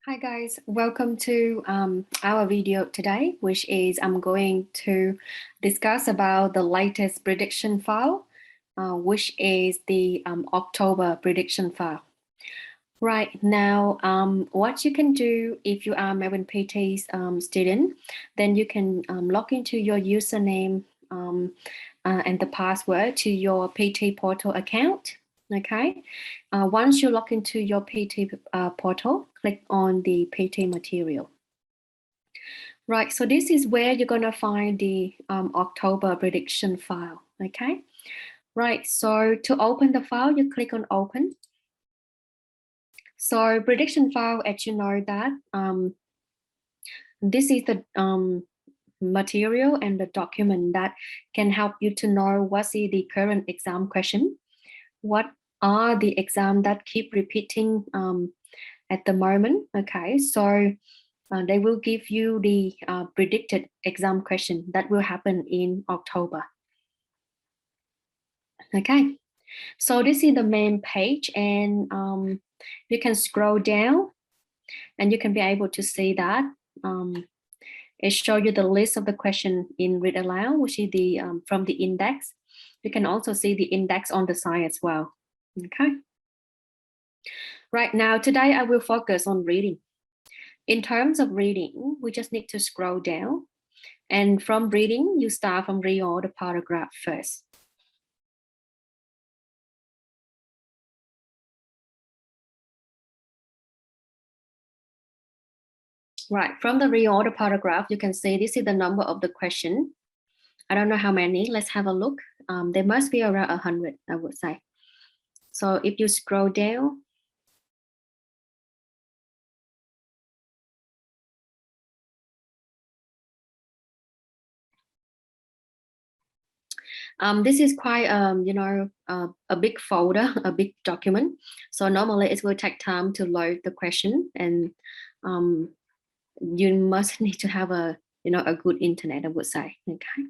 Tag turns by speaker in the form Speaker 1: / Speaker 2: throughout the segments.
Speaker 1: Hi guys, welcome to our video today, which is I'm going to discuss about the latest prediction file, which is the October prediction file. Right now, what you can do if you are Melbourne PTE's student, then you can log into your username and the password to your PT portal account. Okay, once you log into your PT portal, click on the PT material. Right, so this is where you're gonna find the October prediction file. Okay, right, so to open the file, you click on open. So prediction file, as you know that this is the material and the document that can help you to know what is the current exam question, what are the exams that keep repeating at the moment. Okay, so they will give you the predicted exam question that will happen in October. Okay, so this is the main page, and you can scroll down and you can be able to see that it shows you the list of the question in read aloud, which is the from the index. You can also see the index on the side as well. Okay. Right now, today I will focus on reading. In terms of reading, we just need to scroll down. And from reading, you start from read all the paragraph first. Right, from the read all the paragraph, you can see this is the number of the question. I don't know how many, let's have a look. There must be around 100, I would say. So if you scroll down, this is quite, a big folder, a big document. So normally it will take time to load the question, and you must need to have a good internet, I would say. Okay.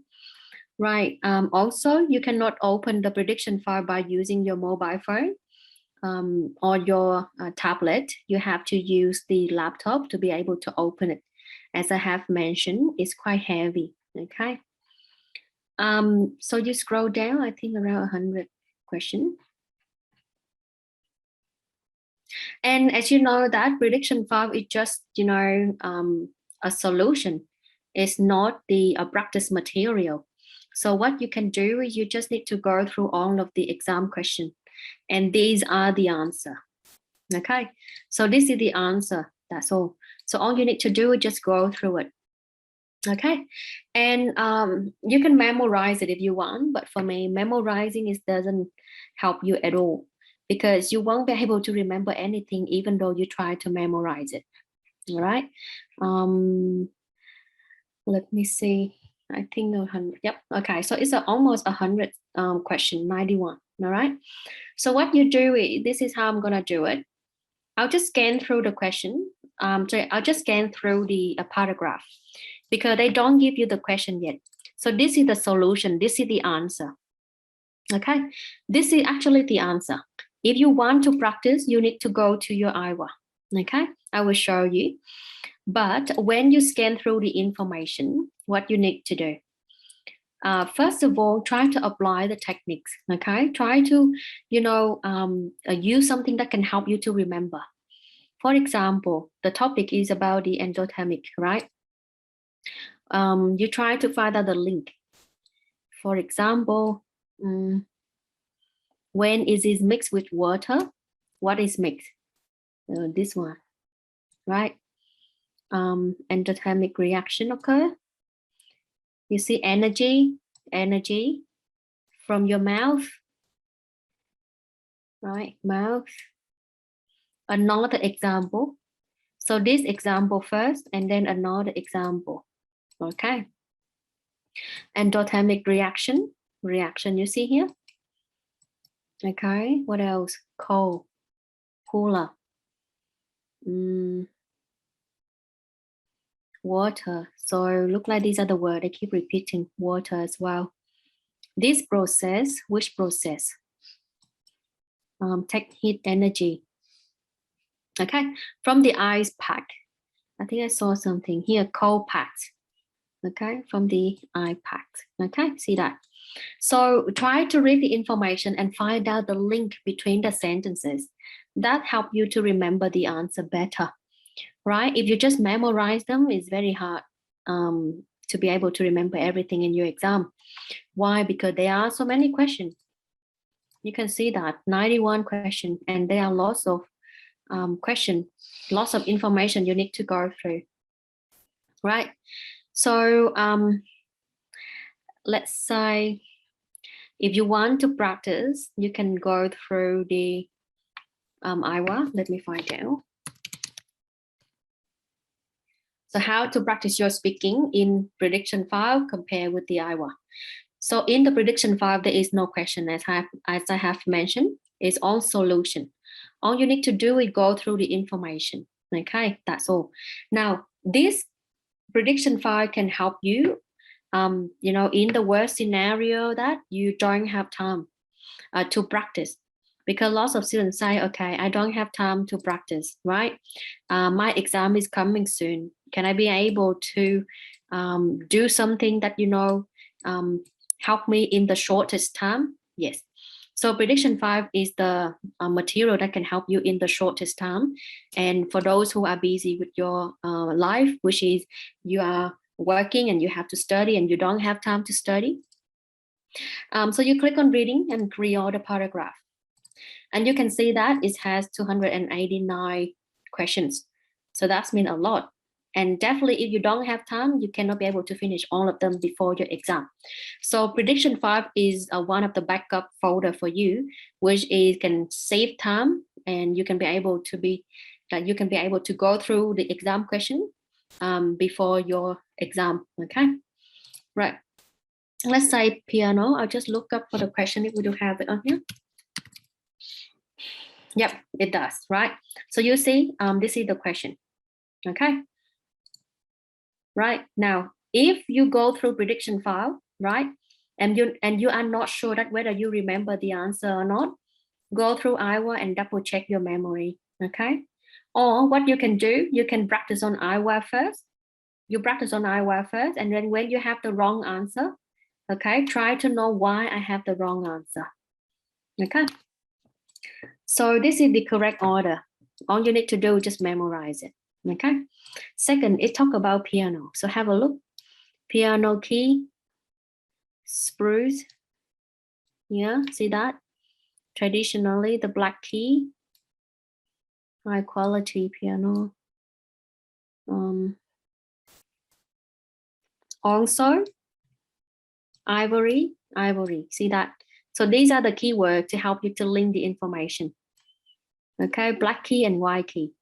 Speaker 1: Right. Also, you cannot open the prediction file by using your mobile phone or your tablet. You have to use the laptop to be able to open it. As I have mentioned, it's quite heavy. Okay. So you scroll down, I think around 100 questions. And as you know, that prediction file is just, a solution. It's not the practice material. So what you can do is you just need to go through all of the exam questions, and these are the answer. Okay, so this is the answer, that's all. So all you need to do is just go through it. Okay, and you can memorize it if you want, but for me, memorizing doesn't help you at all, because you won't be able to remember anything even though you try to memorize it. All right, let me see. I think 100. Yep. Okay. So it's almost 100 question, 91. All right. So what you do is, this is how I'm gonna do it. I'll just scan through the question. So I'll just scan through the paragraph, because they don't give you the question yet. So this is the solution. This is the answer. Okay. This is actually the answer. If you want to practice, you need to go to your AIWAS. Okay. I will show you. But when you scan through the information, what you need to do, first of all, try to apply the techniques. Okay, try to use something that can help you to remember. For example, the topic is about the endothermic, right? You try to find out the link. For example, when is it mixed with water? What is mixed? This one, right? Endothermic reaction occur. You see energy from your mouth, right? Mouth. Another example. So this example first, and then another example. Okay. Endothermic reaction. You see here. Okay. What else? Cold, cooler. Water. So look like these are the words. I keep repeating water as well. This process, which process? Take heat energy. Okay, from the iPad. I think I saw something here, 𝐽-pact. Okay, from the iPad. Okay, see that. So try to read the information and find out the link between the sentences. That help you to remember the answer better, right? If you just memorize them, it's very hard to be able to remember everything in your exam. Why? Because there are so many questions. You can see that 91 questions, and there are lots of questions, lots of information you need to go through, right? So let's say if you want to practice, you can go through the AIWAS. Let me find out. So how to practice your speaking in prediction file compared with the AIWAS. So in the prediction file, there is no question as I have mentioned, it's all solution. All you need to do is go through the information. Okay, that's all. Now, this prediction file can help you, you know, in the worst scenario that you don't have time to practice. Because lots of students say, okay, I don't have time to practice, right? My exam is coming soon. Can I be able to do something that, you know, help me in the shortest time? Yes. So prediction 5 is the material that can help you in the shortest time. And for those who are busy with your life, which is you are working and you have to study and you don't have time to study. So you click on reading and read all the paragraph. And you can see that it has 289 questions. So that's mean a lot. And definitely if you don't have time, you cannot be able to finish all of them before your exam. So prediction 5 is one of the backup folder for you, which is can save time and you can be able to go through the exam question before your exam. Okay, right. Let's say piano. I'll just look up for the question if we do have it on here. Yep, it does, right? So you see, this is the question. Okay. Right now, if you go through prediction file, right, and you are not sure that whether you remember the answer or not, go through AIWAS and double check your memory. Okay. Or what you can do, you can practice on AIWAS first. You practice on AIWAS first, and then when you have the wrong answer, okay, try to know why I have the wrong answer. Okay. So this is the correct order. All you need to do is just memorize it. Okay. Second, it talk about piano. So have a look. Piano key, spruce. Yeah, see that? Traditionally, the black key, high quality piano. Also, ivory. See that? So these are the keywords to help you to link the information. Okay, black key and white key.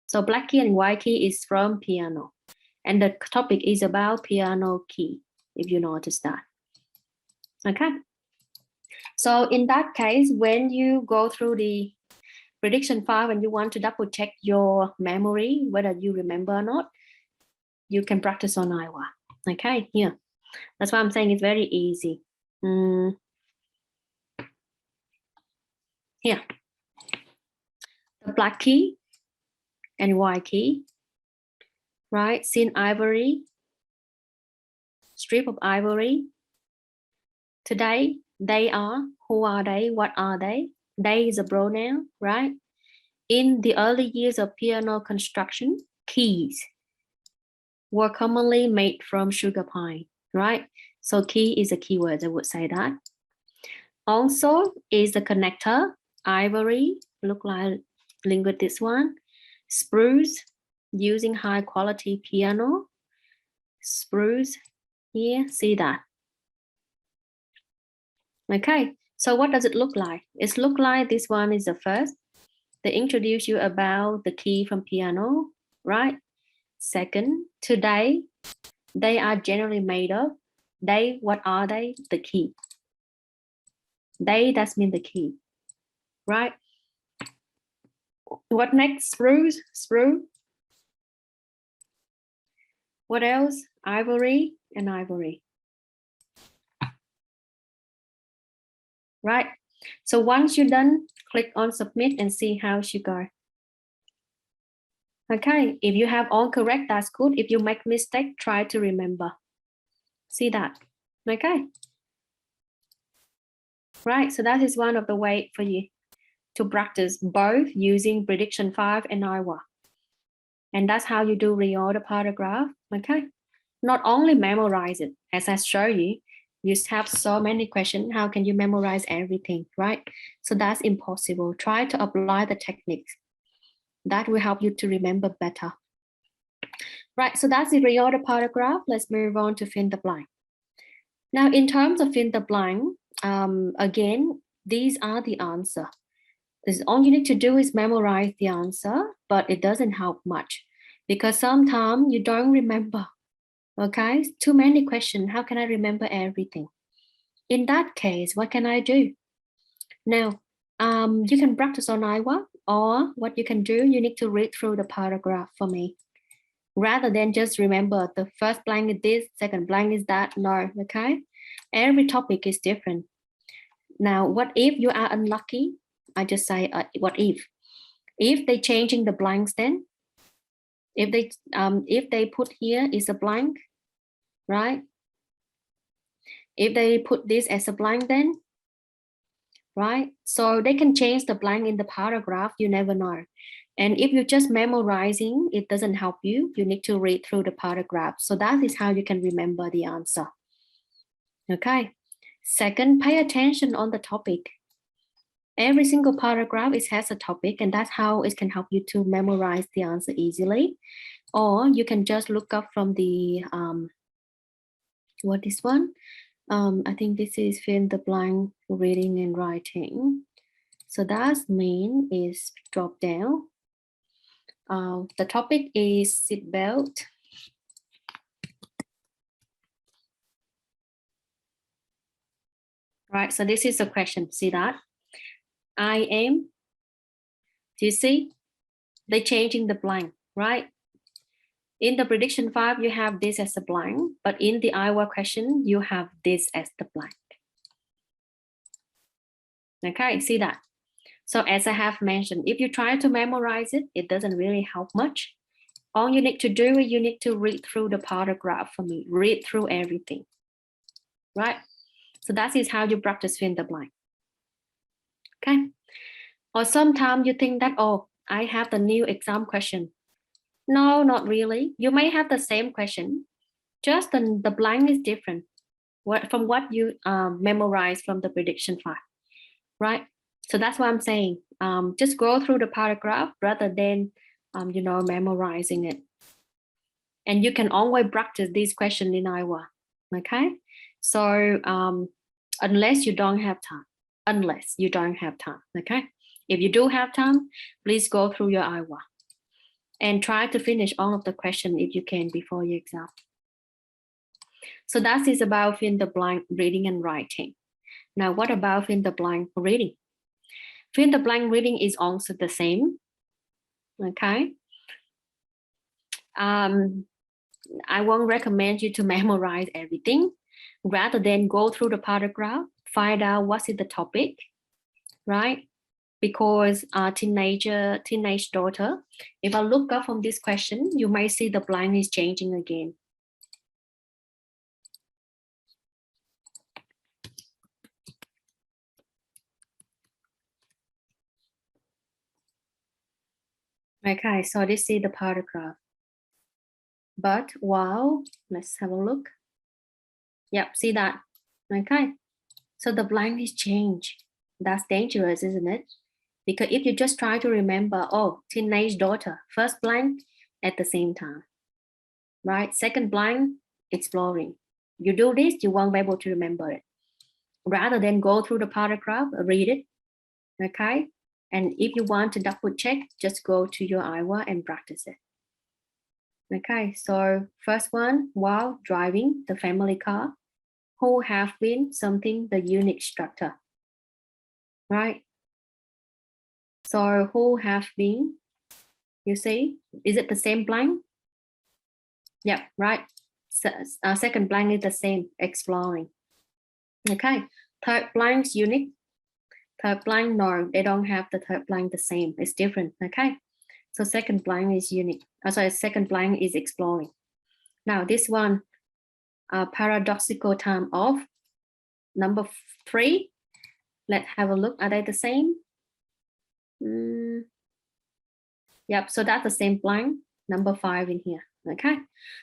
Speaker 1: So black key and white key is from piano. And the topic is about piano key, if you notice that. Okay. So in that case, when you go through the prediction file and you want to double check your memory, whether you remember or not, you can practice on AIWAS. Okay, here. That's why I'm saying it's very easy. Here. The black key and white key, right? Thin ivory, strip of ivory. Today, they are, who are they, what are they? They is a pronoun, right? In the early years of piano construction, keys were commonly made from sugar pine, right? So key is a keyword, I would say that. Also is the connector, ivory, look like link with this one. Spruce, using high quality piano. Spruce, here, see that. Okay, so what does it look like? It look like this one is the first. They introduce you about the key from piano, right? Second, today, they are generally made of. They, what are they? The key. They, that's mean the key, right? What next? Spruce, spruce. What else? Ivory and ivory. Right? So once you're done, click on submit and see how she go. Okay, if you have all correct, that's good. If you make mistake, try to remember. See that? Okay. Right, so that is one of the way for you to practice both using prediction 5 and AIWAS. And that's how you do reorder paragraph, okay? Not only memorize it, as I show you, you have so many questions. How can you memorize everything, right? So that's impossible. Try to apply the techniques. That will help you to remember better. Right, so that's the reorder paragraph. Let's move on to fill in the blank. Now, in terms of fill in the blank, again, these are the answer. All you need to do is memorize the answer, but it doesn't help much because sometimes you don't remember. Okay, too many questions. How can I remember everything? In that case, what can I do? Now, you can practice on AIWAS, or what you can do, you need to read through the paragraph for me. Rather than just remember the first blank is this, second blank is that. No, okay? Every topic is different. Now, what if you are unlucky? I just say, what if? If they changing the blanks, then if they put here is a blank, right? If they put this as a blank, then right? So they can change the blank in the paragraph. You never know. And if you're just memorizing, it doesn't help you. You need to read through the paragraph. So that is how you can remember the answer. Okay. Second, pay attention on the topic. Every single paragraph has a topic, and that's how it can help you to memorize the answer easily. Or you can just look up from the, what is one? I think this is fill in the blank reading and writing. So that mean is drop down. The topic is seatbelt. Right, so this is a question. See that? I am. Do you see? They're changing the blank, right? In the prediction 5, you have this as a blank, but in the AIWAS question, you have this as the blank. Okay, see that? So as I have mentioned, if you try to memorize it, it doesn't really help much. All you need to do is you need to read through the paragraph for me, read through everything, right? So that is how you practice fill in the blank. Okay. Or sometimes you think that, oh, I have the new exam question. No, not really. You may have the same question, just the blank is different from what you memorize from the prediction 5, right? So that's what I'm saying. Just go through the paragraph rather than, memorizing it. And you can always practice these questions in AIWAS, okay? So unless you don't have time, okay? If you do have time, please go through your AIWAS and try to finish all of the questions if you can before your exam. So that is about fill in the blank reading and writing. Now, what about fill in the blank reading? Fill in the blank reading is also the same, okay? I won't recommend you to memorize everything. Rather than go through the paragraph, find out what is the topic, right? Because teenage daughter, if I look up from this question, you might see the blank is changing again. Okay, so this is the paragraph. But wow, let's have a look. Yep, see that? Okay, so the blank is changed. That's dangerous, isn't it? Because if you just try to remember, oh, teenage daughter, first blank at the same time, right? Second blank, exploring. You do this, you won't be able to remember it. Rather than go through the paragraph, read it, okay? And if you want to double check, just go to your AIWAS and practice it. Okay, so first one, while driving the family car, who have been something the unique structure, right? So who have been, you see, is it the same blank? Yeah, right. So, second blank is the same, exploring. Okay, third blank's unique. Third blank, no, they don't have the third blank the same. It's different, okay? So second blank is unique. Sorry, second blank is exploring. Now this one, paradoxical time of number 3. Let's have a look. Are they the same? Yep, so that's the same blank, number 5 in here, okay?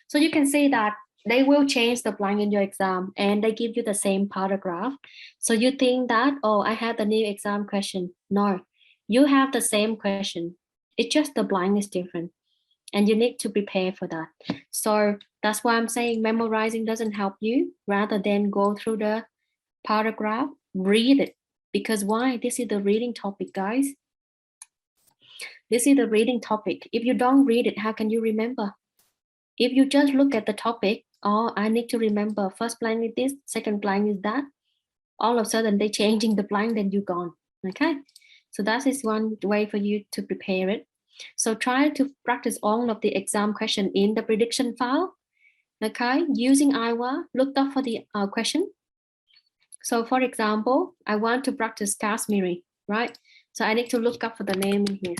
Speaker 1: So you can see that they will change the blank in your exam and they give you the same paragraph. So you think that, oh, I had the new exam question. No, you have the same question. It's just the blank is different and you need to prepare for that. So that's why I'm saying memorizing doesn't help you. Rather than go through the paragraph, read it. Because why? This is the reading topic, guys. This is the reading topic. If you don't read it, how can you remember? If you just look at the topic, oh, I need to remember first blank is this, second blank is that, all of a sudden they're changing the blank, then you're gone, okay? So that is one way for you to prepare it. So try to practice all of the exam question in the prediction file, okay? Using AIWAS, look up for the question. So for example, I want to practice 𝐝𝐻, right? So I need to look up for the name in here.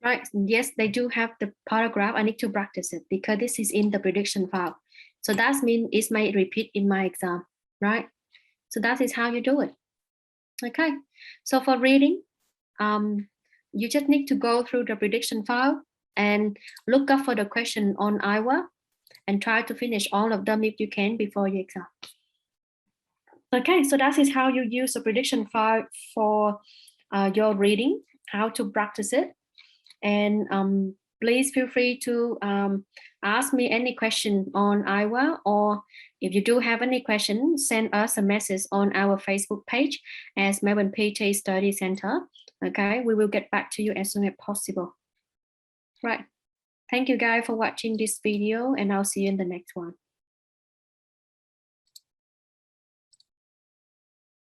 Speaker 1: Right, yes, they do have the paragraph. I need to practice it because this is in the prediction file. So that means it may repeat in my exam, right? So that is how you do it. Okay, so for reading, you just need to go through the prediction file and look up for the question on AIWAS and try to finish all of them if you can before your exam. Okay, so that is how you use the prediction file for your reading, how to practice it. And please feel free to ask me any question on AIWAS, or if you do have any questions, send us a message on our Facebook page as Melbourne PTE Study Center. Okay, we will get back to you as soon as possible. Right. Thank you guys for watching this video, and I'll see you in the next one.